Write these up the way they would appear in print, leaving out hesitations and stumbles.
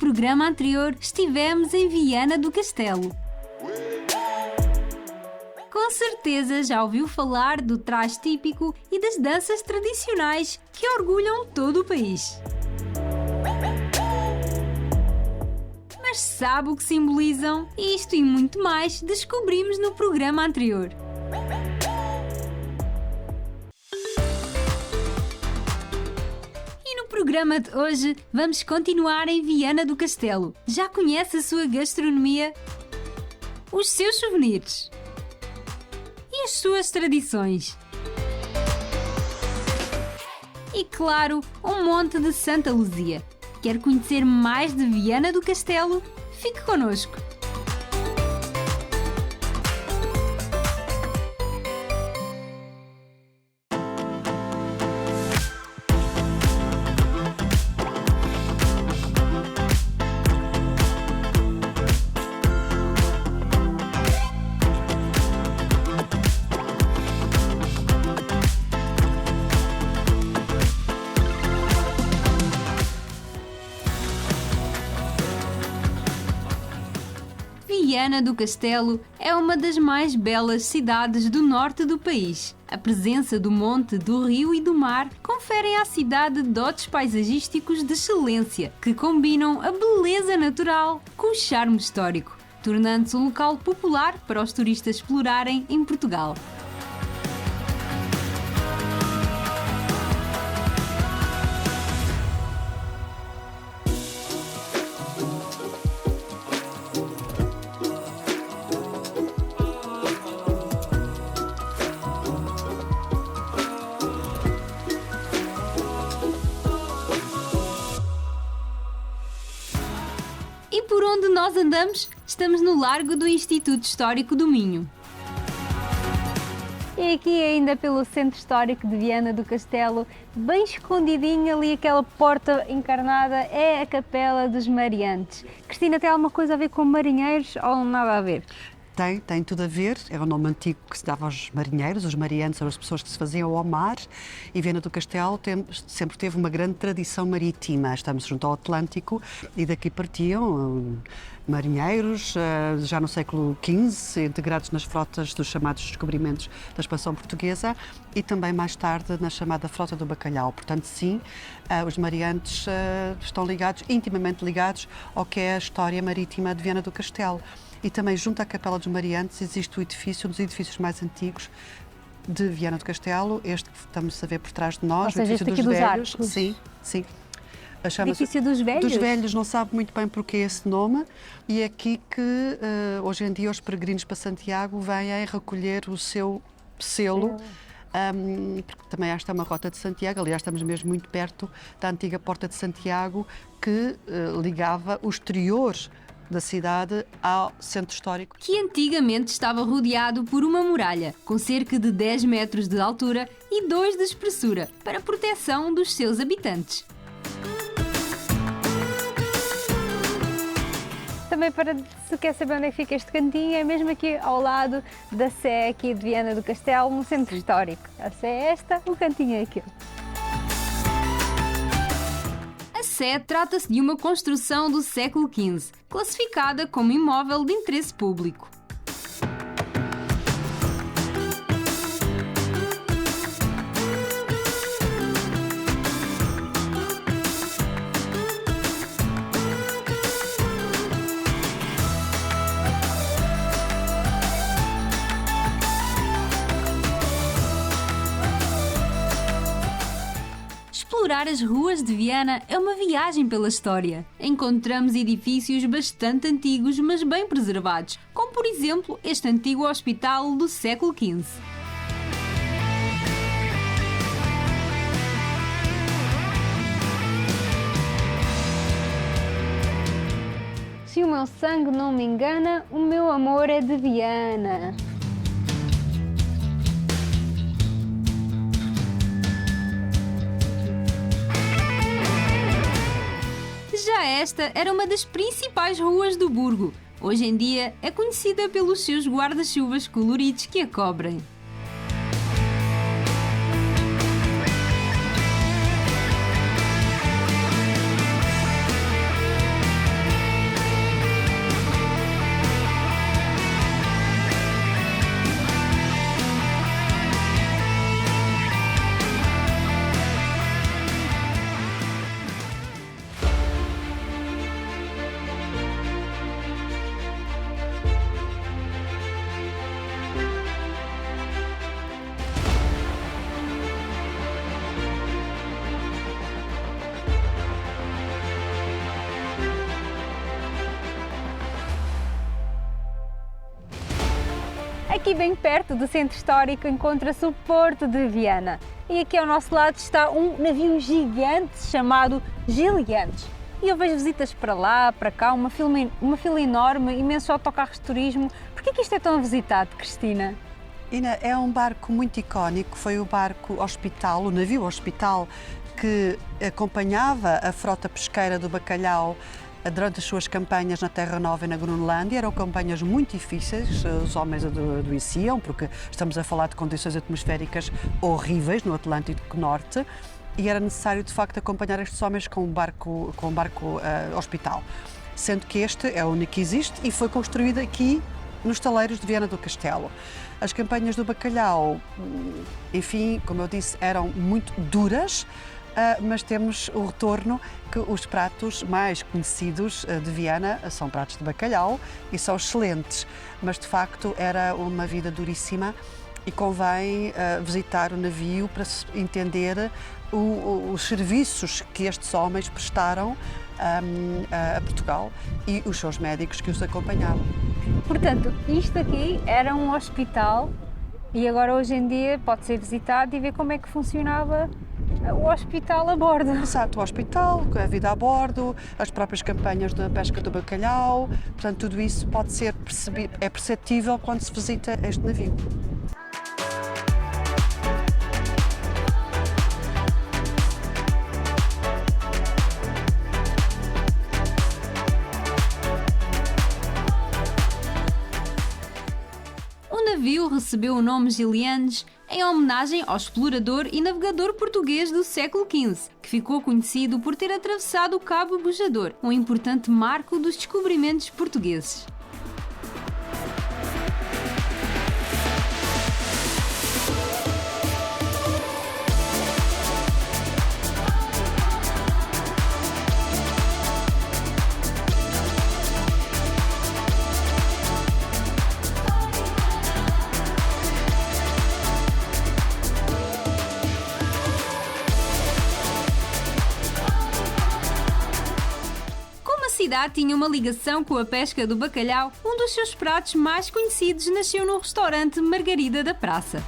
programa anterior estivemos em Viana do Castelo. Com certeza já ouviu falar do traje típico e das danças tradicionais que orgulham todo o país. Mas sabe o que simbolizam? Isto e muito mais descobrimos no programa anterior. E no programa de hoje vamos continuar em Viana do Castelo. Já conhece a sua gastronomia? Os seus souvenirs? E as suas tradições? E claro, um monte de Santa Luzia. Quer conhecer mais de Viana do Castelo? Fique connosco! Viana do Castelo é uma das mais belas cidades do norte do país. A presença do monte, do rio e do mar conferem à cidade dotes paisagísticos de excelência, que combinam a beleza natural com o charme histórico, tornando-se um local popular para os turistas explorarem em Portugal. E por onde nós andamos, estamos no Largo do Instituto Histórico do Minho. E aqui ainda pelo Centro Histórico de Viana do Castelo, bem escondidinho ali aquela porta encarnada, é a Capela dos Mariantes. Cristina, tem alguma coisa a ver com marinheiros ou nada a ver? Tem tudo a ver. É o nome antigo que se dava aos marinheiros. Os mariantes eram as pessoas que se faziam ao mar, e Viana do Castelo sempre teve uma grande tradição marítima. Estamos junto ao Atlântico e daqui partiam marinheiros, já no século XV, integrados nas frotas dos chamados descobrimentos da expansão portuguesa, e também mais tarde na chamada Frota do Bacalhau. Portanto, sim, os mariantes estão intimamente ligados ao que é a história marítima de Viana do Castelo. E também junto à Capela dos Mariantes existe um dos edifícios mais antigos de Viana do Castelo, este que estamos a ver por trás de nós, Ou seja, o edifício este aqui dos velhos. Arcos. Sim. Edifício dos Velhos? Dos Velhos, não sabe muito bem porque é esse nome, e é aqui que hoje em dia os peregrinos para Santiago vêm recolher o seu selo. Porque também esta é uma rota de Santiago, aliás estamos mesmo muito perto da antiga Porta de Santiago, que ligava o exterior da cidade ao centro histórico. Que antigamente estava rodeado por uma muralha, com cerca de 10 metros de altura e 2 de espessura, para proteção dos seus habitantes. Também se quer saber onde é que fica este cantinho, é mesmo aqui ao lado da Sé aqui de Viana do Castelo, no centro histórico. A Sé é esta, o cantinho é aquele. A Sé trata-se de uma construção do século XV, classificada como imóvel de interesse público. Explorar as ruas de Viana é uma viagem pela história. Encontramos edifícios bastante antigos, mas bem preservados, como por exemplo este antigo hospital do século XV. Se o meu sangue não me engana, o meu amor é de Viana. Já esta era uma das principais ruas do Burgo. Hoje em dia é conhecida pelos seus guarda-chuvas coloridos que a cobrem. Aqui bem perto do centro histórico encontra-se o Porto de Viana. E aqui ao nosso lado está um navio gigante chamado Giliantes. E eu vejo visitas para lá, para cá, uma fila enorme, imensos autocarros de turismo. Porquê que isto é tão visitado, Cristina? Ina, é um barco muito icónico, foi o barco hospital, o navio hospital, que acompanhava a frota pesqueira do bacalhau durante as suas campanhas na Terra Nova e na Groenlândia. Eram campanhas muito difíceis, os homens adoeciam, porque estamos a falar de condições atmosféricas horríveis no Atlântico Norte, e era necessário, de facto, acompanhar estes homens com um barco hospital. Sendo que este é o único que existe e foi construído aqui nos taleiros de Viana do Castelo. As campanhas do bacalhau, enfim, como eu disse, eram muito duras, mas temos o retorno que os pratos mais conhecidos de Viana são pratos de bacalhau e são excelentes, mas de facto era uma vida duríssima e convém visitar o navio para se entender os serviços que estes homens prestaram a Portugal e os seus médicos que os acompanhavam. Portanto, isto aqui era um hospital e agora hoje em dia pode ser visitado e ver como é que funcionava o hospital a bordo. Exato, o hospital, a vida a bordo, as próprias campanhas da pesca do bacalhau, portanto tudo isso pode ser perceptível quando se visita este navio. O navio recebeu o nome Giliantes em homenagem ao explorador e navegador português do século XV, que ficou conhecido por ter atravessado o Cabo Bojador, um importante marco dos descobrimentos portugueses. A cidade tinha uma ligação com a pesca do bacalhau. Um dos seus pratos mais conhecidos nasceu no restaurante Margarida da Praça.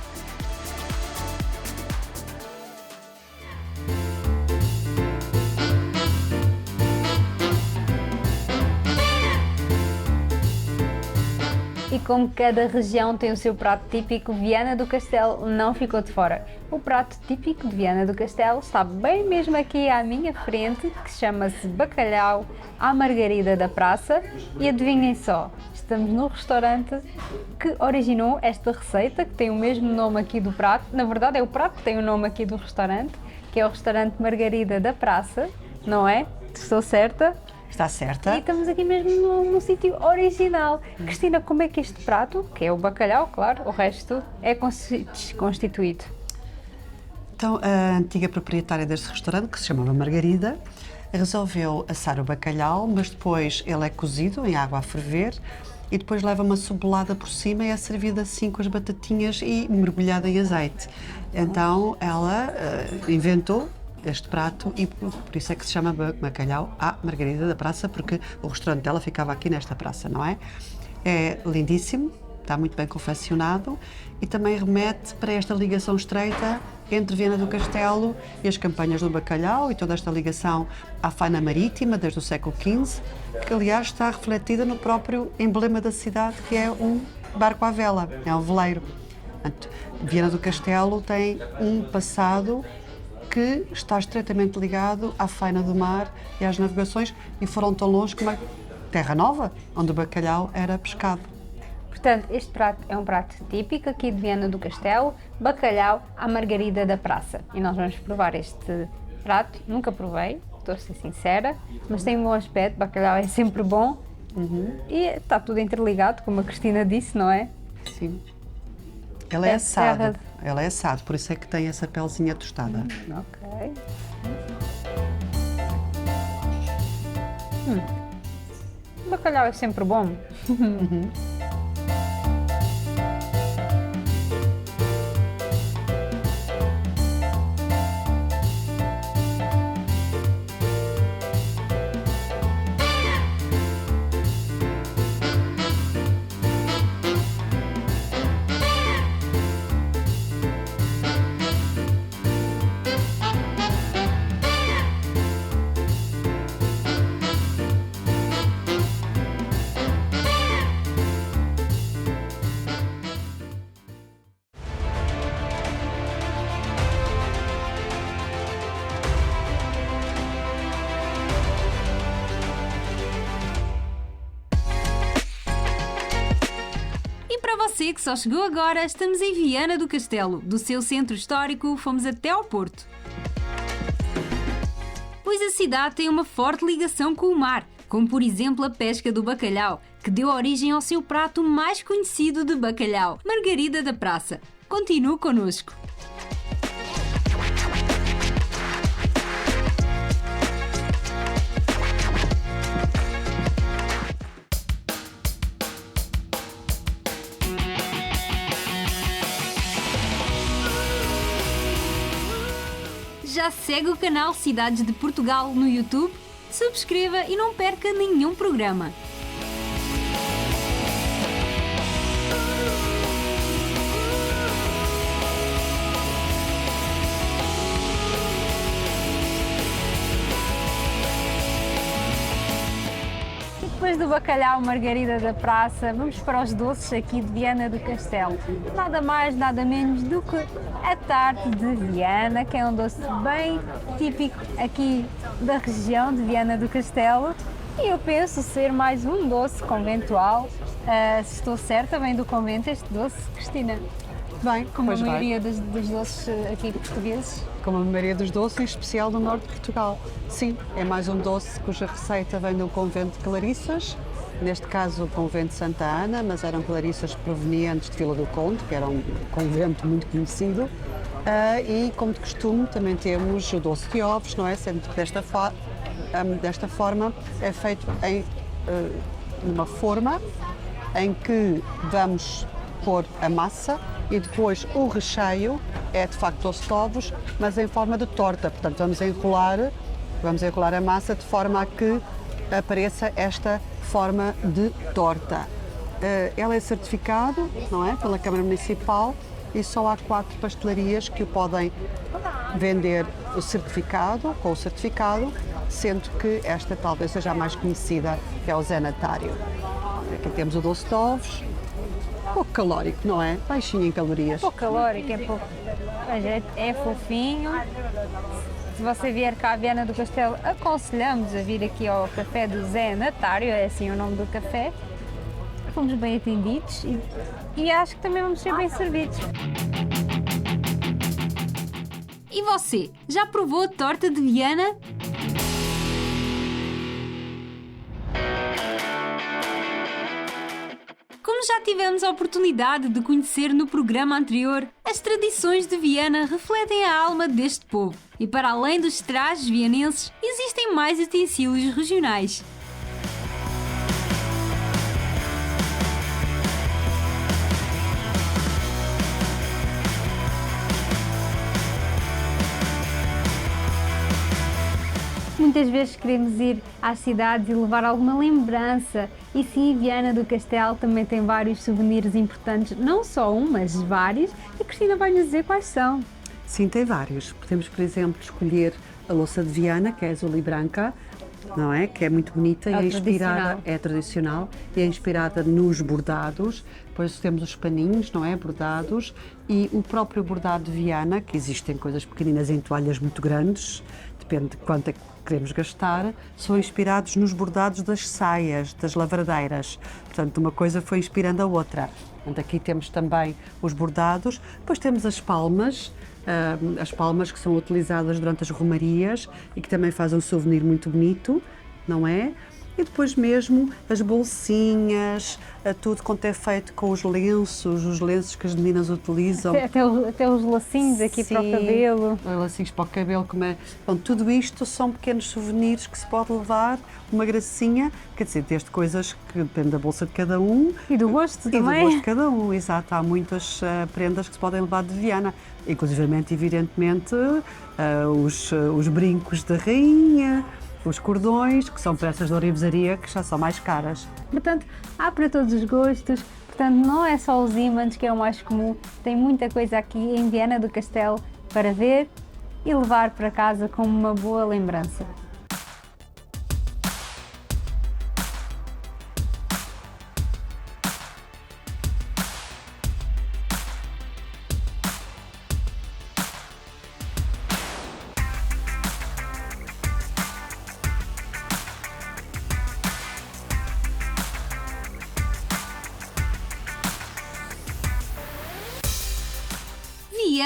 E como cada região tem o seu prato típico, Viana do Castelo não ficou de fora. O prato típico de Viana do Castelo está bem mesmo aqui à minha frente, que chama-se bacalhau à Margarida da Praça. E adivinhem só, estamos no restaurante que originou esta receita, que tem o mesmo nome aqui do prato. Na verdade é o prato que tem o nome aqui do restaurante, que é o restaurante Margarida da Praça, não é? Estou certa? Está certa. E estamos aqui mesmo no sítio original. Cristina, como é que este prato, que é o bacalhau, claro, o resto é constituído? Então, a antiga proprietária deste restaurante, que se chamava Margarida, resolveu assar o bacalhau, mas depois ele é cozido em água a ferver e depois leva uma cebolada por cima e é servido assim com as batatinhas e mergulhado em azeite. Então, ela inventou este prato e por isso é que se chama bacalhau à Margarida da Praça, porque o restaurante dela ficava aqui nesta praça, não é? É lindíssimo, está muito bem confeccionado e também remete para esta ligação estreita entre Viana do Castelo e as campanhas do bacalhau e toda esta ligação à faina marítima desde o século XV, que aliás está refletida no próprio emblema da cidade, que é um barco à vela, é um veleiro. Portanto, Viana do Castelo tem um passado que está estreitamente ligado à faina do mar e às navegações e foram tão longe como a Terra Nova, onde o bacalhau era pescado. Portanto, este prato é um prato típico aqui de Viana do Castelo, bacalhau à Margarida da Praça. E nós vamos provar este prato, nunca provei, estou a ser sincera, mas tem um bom aspecto, bacalhau é sempre bom e está tudo interligado, como a Cristina disse, não é? Sim. Ele é assado. Ele é assado, por isso é que tem essa pelzinha tostada. Ok. Bacalhau é sempre bom. você que só chegou agora, estamos em Viana do Castelo. Do seu centro histórico, fomos até ao Porto. Pois a cidade tem uma forte ligação com o mar, como por exemplo a pesca do bacalhau, que deu origem ao seu prato mais conhecido de bacalhau, Margarida da Praça. Continue connosco. Já segue o canal Cidades de Portugal no YouTube? Subscreva e não perca nenhum programa. E depois do bacalhau Margarida da Praça, vamos para os doces aqui de Viana do Castelo. Nada mais, nada menos do que a tarte de Viana, que é um doce bem típico aqui da região de Viana do Castelo. E eu penso ser mais um doce conventual. Se estou certa, vem do convento este doce, Cristina? Bem, Como a pois maioria dos doces aqui portugueses. como a maioria dos doces, em especial do norte de Portugal. Sim, é mais um doce cuja receita vem do convento de Clarissas, neste caso o convento de Santa Ana, mas eram clarissas provenientes de Vila do Conde, que era um convento muito conhecido. E, como de costume, também temos o doce de ovos, não é? Sendo que desta forma é feito numa forma em que vamos pôr a massa e depois o recheio é de facto doce de ovos, mas em forma de torta. Portanto, vamos enrolar a massa de forma a que apareça esta forma de torta. Ela é certificado, não é? Pela Câmara Municipal e só há 4 pastelarias que o podem vender com o certificado, sendo que esta talvez seja a mais conhecida, que é o Zé Natário. Aqui temos o doce de ovos, pouco calórico, não é? Baixinho em calorias. Pouco calórico, é pouco. Mas é fofinho. Se você vier cá a Viana do Castelo, aconselhamos a vir aqui ao café do Zé Natário, é assim o nome do café. Fomos bem atendidos e acho que também vamos ser bem servidos. E você, já provou a torta de Viana? Como já tivemos a oportunidade de conhecer no programa anterior, as tradições de Viana refletem a alma deste povo. E para além dos trajes vianenses, existem mais utensílios regionais. Muitas vezes queremos ir às cidades e levar alguma lembrança. E sim, Viana do Castelo também tem vários souvenirs importantes, não só um, mas vários. E a Cristina vai nos dizer quais são. Sim, tem vários. Podemos, por exemplo, escolher a louça de Viana, que é azul e branca, não é? Que é muito bonita e é inspirada, é tradicional e é inspirada nos bordados. Depois temos os paninhos, não é? Bordados e o próprio bordado de Viana, que existem coisas pequeninas em toalhas muito grandes, depende de quanto é que queremos gastar, são inspirados nos bordados das saias, das lavradeiras. Portanto, uma coisa foi inspirando a outra. Portanto, aqui temos também os bordados, depois temos as palmas que são utilizadas durante as romarias e que também fazem um souvenir muito bonito, não é? E depois mesmo as bolsinhas, tudo quanto é feito com os lenços que as meninas utilizam. Até os lacinhos aqui. Sim, para o cabelo. Os lacinhos para o cabelo. Bom, tudo isto são pequenos souvenirs que se pode levar, uma gracinha, quer dizer, desde coisas que dependem da bolsa de cada um. E do gosto também. E do gosto de cada um, exato. Há muitas prendas que se podem levar de Viana. Inclusivamente, evidentemente, os brincos da rainha, os cordões, que são peças de ourivesaria que já são mais caras. Portanto, há para todos os gostos. Portanto, não é só os ímãs que é o mais comum. Tem muita coisa aqui em Viana do Castelo para ver e levar para casa como uma boa lembrança.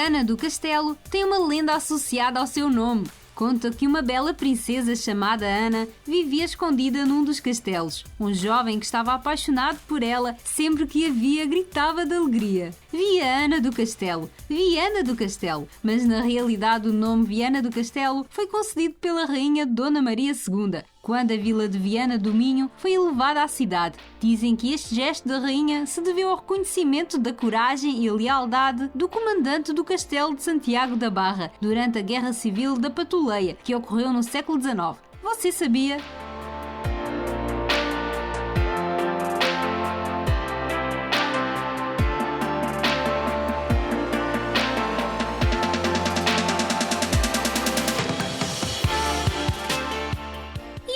Viana do Castelo tem uma lenda associada ao seu nome. Conta que uma bela princesa chamada Ana vivia escondida num dos castelos. Um jovem que estava apaixonado por ela, sempre que a via gritava de alegria: Viana do Castelo, Viana do Castelo. Mas na realidade o nome Viana do Castelo foi concedido pela rainha Dona Maria II, quando a vila de Viana do Minho foi elevada à cidade. Dizem que este gesto da rainha se deveu ao reconhecimento da coragem e lealdade do comandante do castelo de Santiago da Barra durante a Guerra Civil da Patuleia, que ocorreu no século XIX. Você sabia?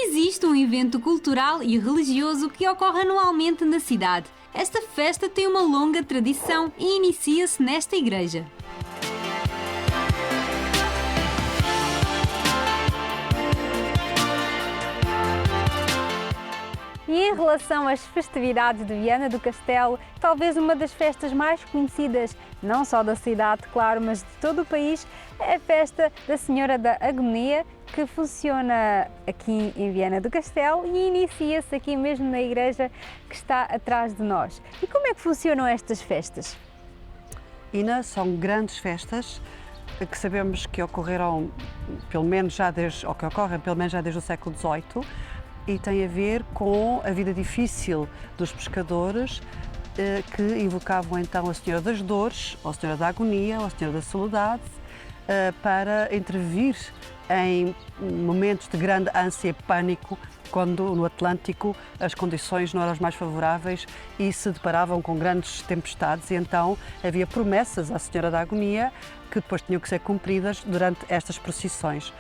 Existe um evento cultural e religioso que ocorre anualmente na cidade. Esta festa tem uma longa tradição e inicia-se nesta igreja. E em relação às festividades de Viana do Castelo, talvez uma das festas mais conhecidas, não só da cidade, claro, mas de todo o país, é a festa da Senhora da Agonia, que funciona aqui em Viana do Castelo e inicia-se aqui mesmo na igreja que está atrás de nós. E como é que funcionam estas festas? Ina, são grandes festas que sabemos que ocorreram pelo menos já desde, ou que ocorrem pelo menos já desde o século XVIII, e tem a ver com a vida difícil dos pescadores que invocavam então a Senhora das Dores, ou a Senhora da Agonia, ou a Senhora da Soledade, para intervir em momentos de grande ânsia e pânico, quando no Atlântico as condições não eram as mais favoráveis e se deparavam com grandes tempestades, e então havia promessas à Senhora da Agonia que depois tinham que ser cumpridas durante estas procissões.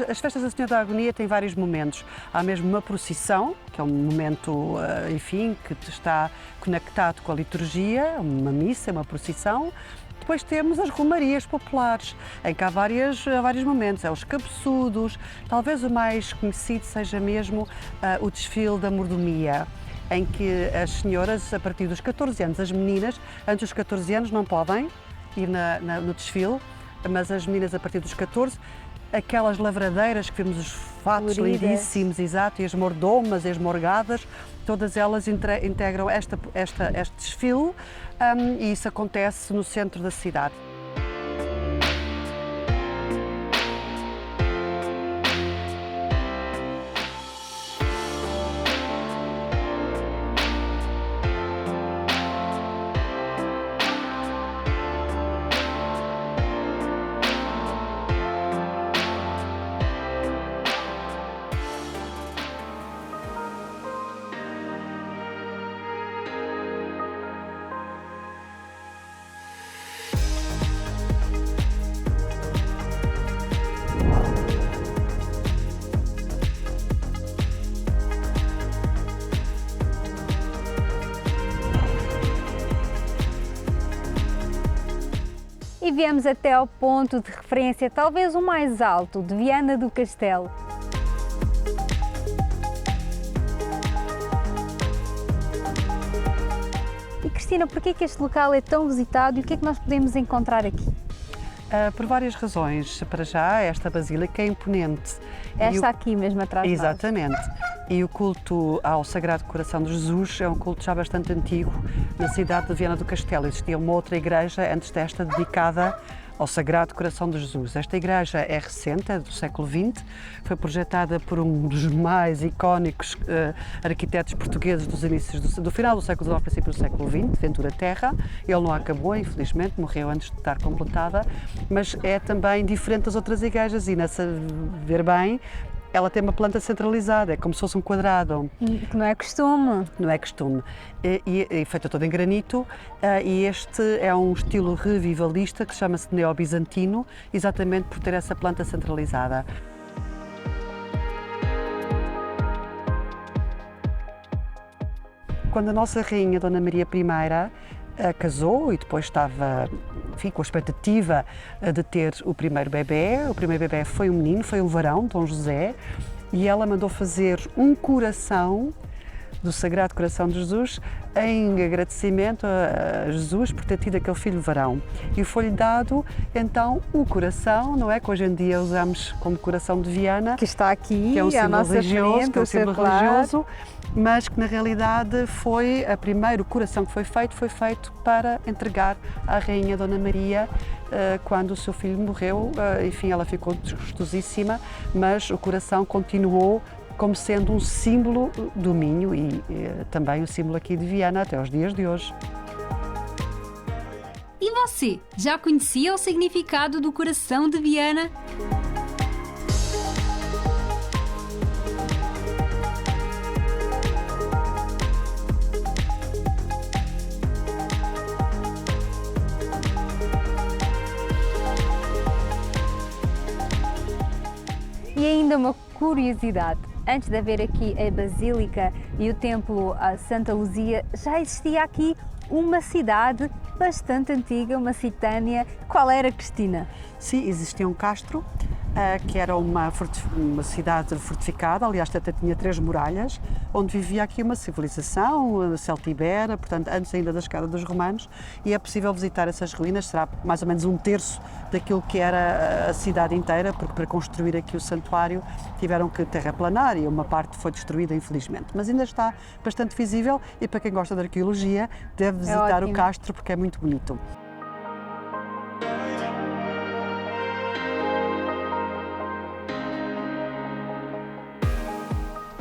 As festas da Senhora da Agonia têm vários momentos. Há mesmo uma procissão, que é um momento, enfim, que está conectado com a liturgia, uma missa, uma procissão. Depois temos as romarias populares, em que há vários momentos. É os cabeçudos, talvez o mais conhecido seja mesmo o desfile da mordomia, em que as senhoras, a partir dos 14 anos, as meninas, antes dos 14 anos não podem ir no desfile, mas as meninas a partir dos 14, aquelas lavradeiras que vimos, os fatos coloridas, lindíssimos, exato, e as mordomas e as morgadas, todas elas integram este desfile, e isso acontece no centro da cidade. E viemos até ao ponto de referência, talvez o mais alto, de Viana do Castelo. E Cristina, por que é que este local é tão visitado e o que é que nós podemos encontrar aqui? Por várias razões. Para já, esta basílica é imponente. Esta aqui mesmo atrás de nós. Exatamente. E o culto ao Sagrado Coração de Jesus é um culto já bastante antigo na cidade de Viana do Castelo. Existia uma outra igreja antes desta dedicada ao Sagrado Coração de Jesus. Esta igreja é recente, é do século XX, foi projetada por um dos mais icónicos arquitetos portugueses dos inícios do final do século XIX, princípio do século XX, Ventura Terra. Ele não acabou, infelizmente, morreu antes de estar completada, mas é também diferente das outras igrejas e, nessa ver bem, ela tem uma planta centralizada, é como se fosse um quadrado. Que não é costume. Não é costume. E feita toda em granito, e este é um estilo revivalista que chama-se neobizantino, exatamente por ter essa planta centralizada. Quando a nossa rainha, Dona Maria I, casou e depois estava, enfim, com a expectativa de ter o primeiro bebé foi um menino, foi um varão, Dom José, e ela mandou fazer um coração do Sagrado Coração de Jesus, em agradecimento a Jesus por ter tido aquele filho varão. E foi-lhe dado então o coração, não é? Que hoje em dia usamos como coração de Viana, Que está aqui, que é um à símbolo nossa religioso, frente, que é um o símbolo circular. religioso, mas que na realidade foi a primeiro coração que foi feito para entregar à Rainha Dona Maria quando o seu filho morreu. Enfim, ela ficou desgostosíssima, mas o coração continuou como sendo um símbolo do Minho e também o símbolo aqui de Viana até aos dias de hoje. E você, já conhecia o significado do coração de Viana? E ainda uma curiosidade, antes de haver aqui a Basílica e o Templo a Santa Luzia, já existia aqui uma cidade bastante antiga, uma citânia. Qual era, Cristina? Sim, existia um castro, que era uma cidade fortificada, aliás até tinha 3 muralhas, onde vivia aqui uma civilização celtibera, portanto antes ainda da chegada dos romanos, e é possível visitar essas ruínas, será mais ou menos 1/3 daquilo que era a cidade inteira, porque para construir aqui o santuário tiveram que terraplanar e uma parte foi destruída infelizmente, mas ainda está bastante visível e para quem gosta de arqueologia deve visitar o ótimo. castro porque é muito bonito.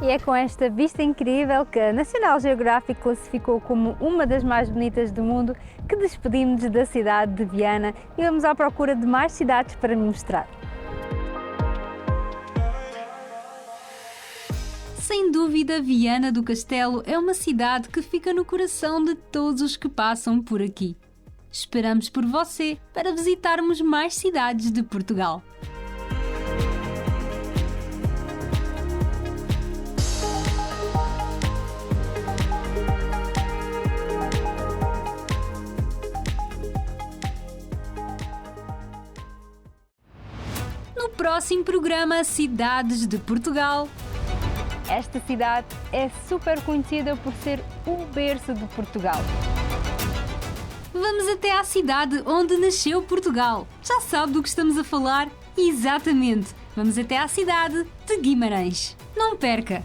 E é com esta vista incrível que a National Geographic classificou como uma das mais bonitas do mundo que despedimos-nos da cidade de Viana e vamos à procura de mais cidades para lhe mostrar. Sem dúvida, Viana do Castelo é uma cidade que fica no coração de todos os que passam por aqui. Esperamos por você para visitarmos mais cidades de Portugal. No próximo programa Cidades de Portugal. Esta cidade é super conhecida por ser o berço de Portugal. Vamos até à cidade onde nasceu Portugal. Já sabe do que estamos a falar? Exatamente! Vamos até à cidade de Guimarães. Não perca!